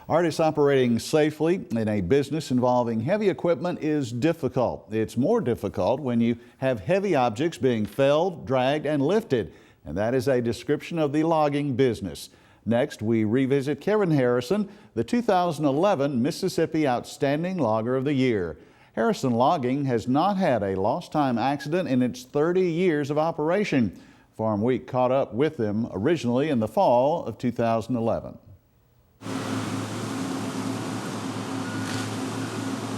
Artists operating safely in a business involving heavy equipment is difficult. It's more difficult when you have heavy objects being felled, dragged, and lifted. And that is a description of the logging business. Next, we revisit Kevin Harrison, the 2011 Mississippi Outstanding Logger of the Year. Harrison Logging has not had a lost time accident in its 30 years of operation. Farmweek caught up with them originally in the fall of 2011.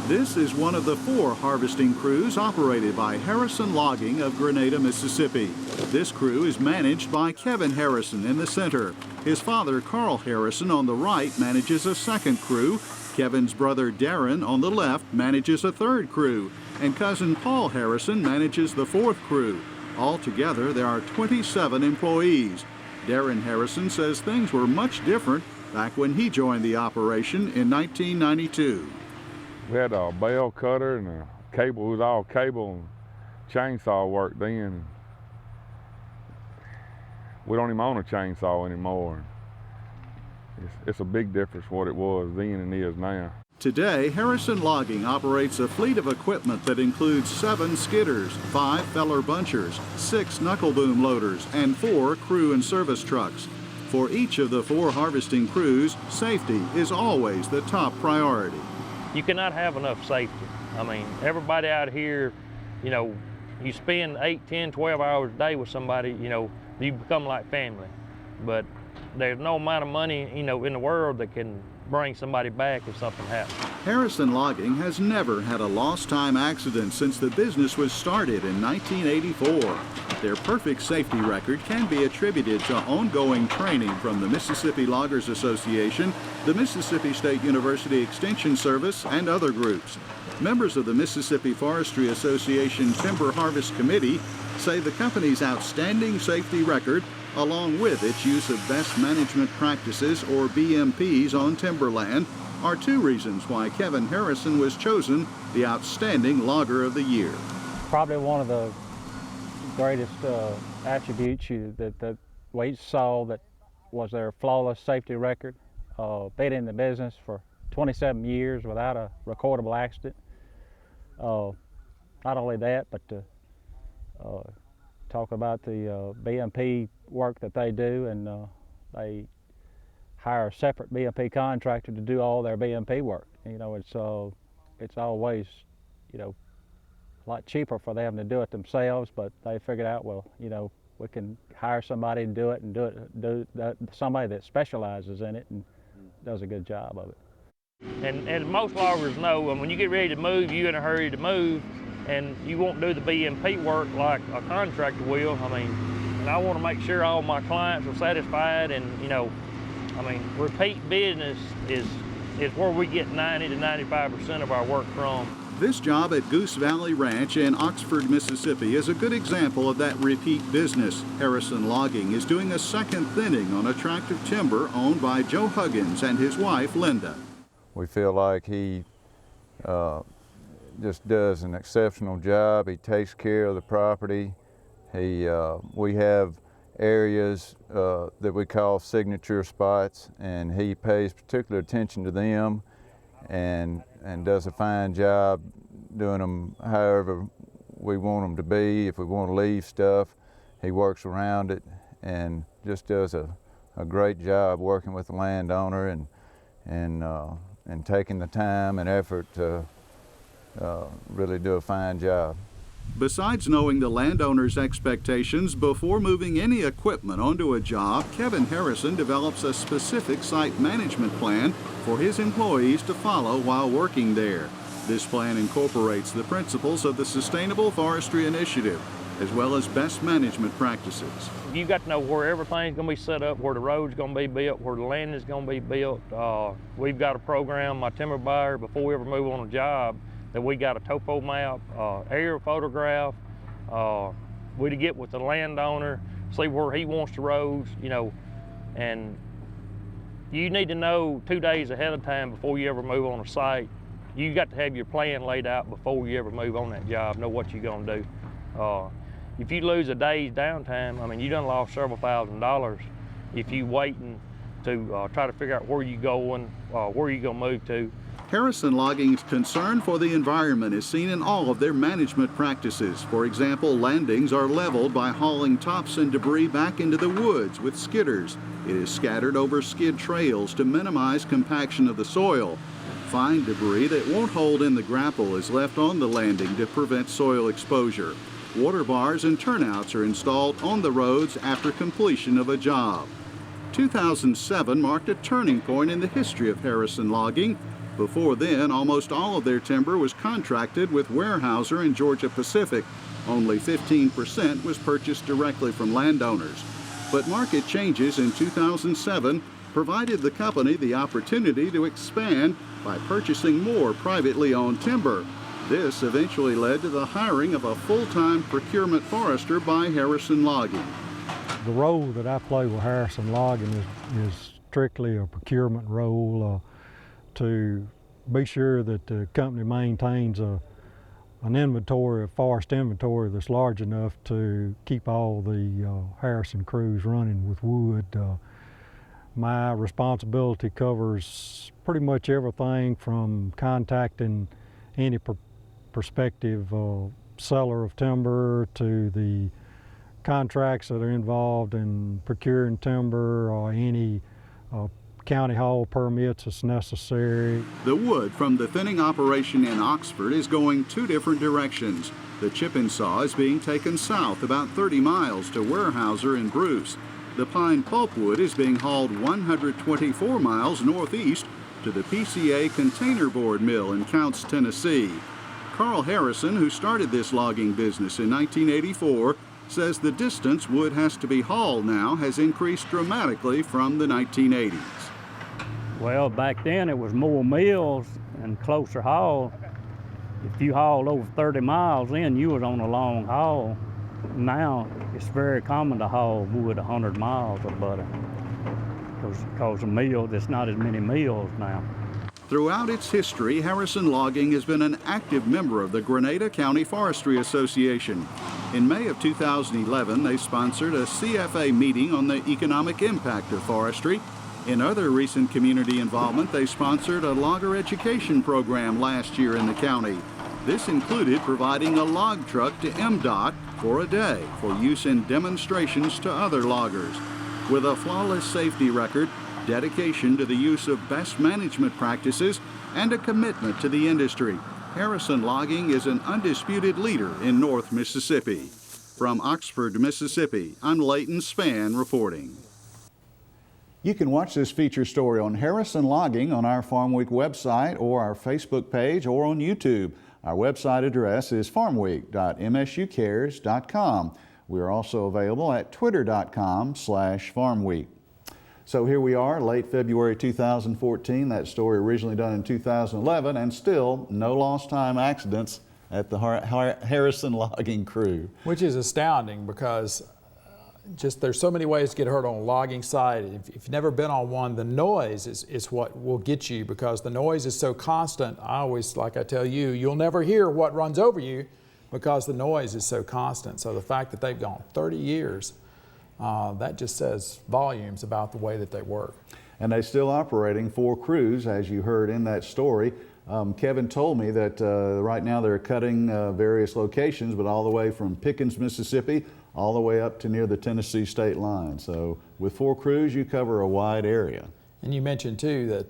This is one of the 4 harvesting crews operated by Harrison Logging of Grenada, Mississippi. This crew is managed by Kevin Harrison in the center. His father, Carl Harrison, on the right manages a second crew. Kevin's brother, Darren, on the left manages a third crew. And cousin Paul Harrison manages the 4th crew. Altogether, there are 27 employees. Darren Harrison says things were much different back when he joined the operation in 1992. We had a bale cutter and a cable. It was all cable and chainsaw work then. We don't even own a chainsaw anymore. It's a big difference what it was then and is now. Today, Harrison Logging operates a fleet of equipment that includes 7 skidders, 5 feller bunchers, 6 knuckle boom loaders, and 4 crew and service trucks. For each of the 4 harvesting crews, safety is always the top priority. You cannot have enough safety. I mean, everybody out here, you know, you spend 8, 10, 12 hours a day with somebody, you know, you become like family. But there's no amount of money, you know, in the world that can bring somebody back if something happens. Harrison Logging has never had a lost time accident since the business was started in 1984. Their perfect safety record can be attributed to ongoing training from the Mississippi Loggers Association, the Mississippi State University Extension Service, and other groups. Members of the Mississippi Forestry Association Timber Harvest Committee say the company's outstanding safety record, along with its use of best management practices or BMPs on timberland, are 2 reasons why Kevin Harrison was chosen the Outstanding Logger of the Year. Probably one of the greatest attributes that we saw that was their flawless safety record. Been in the business for 27 years without a recordable accident. Not only that, but to talk about the BMP work that they do, and they hire a separate BMP contractor to do all their BMP work. You know, it's always, you know, a lot cheaper for them to do it themselves, but they figured out, well, you know, we can hire somebody to do it, and somebody that specializes in it and does a good job of it. And most loggers know when you get ready to move, you're in a hurry to move, and you won't do the BMP work like a contractor will. I mean, and I want to make sure all my clients are satisfied, and, you know, I mean, repeat business is where we get 90 to 95% of our work from. This job at Goose Valley Ranch in Oxford, Mississippi is a good example of that repeat business. Harrison Logging is doing a second thinning on a tract of timber owned by Joe Huggins and his wife, Linda. We feel like he just does an exceptional job. He takes care of the property. We have areas that we call signature spots, and he pays particular attention to them and does a fine job doing them however we want them to be. If we want to leave stuff, he works around it and just does a great job working with the landowner and taking the time and effort to really do a fine job. Besides knowing the landowner's expectations before moving any equipment onto a job, Kevin Harrison develops a specific site management plan for his employees to follow while working there. This plan incorporates the principles of the Sustainable Forestry Initiative, as well as best management practices. You got to know where everything's going to be set up, where the road's going to be built, where the land is going to be built. We've got a program, my timber buyer, before we ever move on a job, that we got a topo map, aerial photograph. We to get with the landowner, see where he wants the roads, you know, and you need to know 2 days ahead of time before you ever move on a site. You got to have your plan laid out before you ever move on that job, know what you're going to do. If you lose a day's downtime, I mean, you done lost several $1,000s if you waiting to try to figure out where you're going, where you're going to move to. Harrison Logging's concern for the environment is seen in all of their management practices. For example, landings are leveled by hauling tops and debris back into the woods with skidders. It is scattered over skid trails to minimize compaction of the soil. Fine debris that won't hold in the grapple is left on the landing to prevent soil exposure. Water bars and turnouts are installed on the roads after completion of a job. 2007 marked a turning point in the history of Harrison Logging. Before then, almost all of their timber was contracted with Weyerhaeuser and Georgia Pacific. Only 15% was purchased directly from landowners. But market changes in 2007 provided the company the opportunity to expand by purchasing more privately owned timber. This eventually led to the hiring of a full-time procurement forester by Harrison Logging. The role that I play with Harrison Logging is strictly a procurement role to be sure that the company maintains an inventory, a forest inventory that's large enough to keep all the Harrison crews running with wood. My responsibility covers pretty much everything from contacting any prospective seller of timber to the contracts that are involved in procuring timber or any county haul permits as necessary. The wood from the thinning operation in Oxford is going two different directions. The chip and saw is being taken south about 30 miles to Weyerhaeuser and Bruce. The pine pulpwood is being hauled 124 miles northeast to the PCA Containerboard Mill in Counce, Tennessee. Carl Harrison, who started this logging business in 1984, says the distance wood has to be hauled now has increased dramatically from the 1980s. Well, back then it was more mills and closer haul. If you hauled over 30 miles in, you was on a long haul. Now it's very common to haul wood 100 miles or better because of mills, there's not as many mills now. Throughout its history, Harrison Logging has been an active member of the Grenada County Forestry Association. In May of 2011, they sponsored a CFA meeting on the economic impact of forestry. In other recent community involvement, they sponsored a logger education program last year in the county. This included providing a log truck to MDOT for a day for use in demonstrations to other loggers. With a flawless safety record, dedication to the use of best management practices, and a commitment to the industry, Harrison Logging is an undisputed leader in North Mississippi. From Oxford, Mississippi, I'm Leighton Spann reporting. You can watch this feature story on Harrison Logging on our Farm Week website or our Facebook page or on YouTube. Our website address is farmweek.msucares.com. We are also available at twitter.com/farmweek. So here we are, late February 2014. That story originally done in 2011, and still no lost time accidents at the Harrison Logging crew. Which is astounding because just there's so many ways to get hurt on a logging site. If you've never been on one, the noise is what will get you because the noise is so constant. I always, like I tell you, you'll never hear what runs over you because the noise is so constant. So the fact that they've gone 30 years, that just says volumes about the way that they work. And they're still operating 4 crews, as you heard in that story. Kevin told me that right now they're cutting various locations, but all the way from Pickens, Mississippi, all the way up to near the Tennessee state line. So with 4 crews, you cover a wide area. And you mentioned too that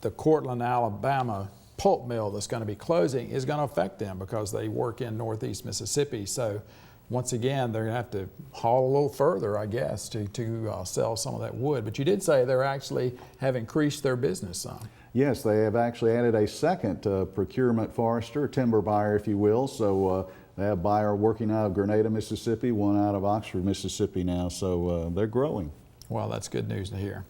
the Cortland, Alabama pulp mill that's going to be closing is going to affect them because they work in northeast Mississippi. So once again, they're going to have to haul a little further, I guess, to sell some of that wood. But you did say they actually have increased their business some. Yes, they have actually added a second procurement forester, timber buyer, if you will. So they have a buyer working out of Grenada, Mississippi, one out of Oxford, Mississippi now. So they're growing. Well, that's good news to hear.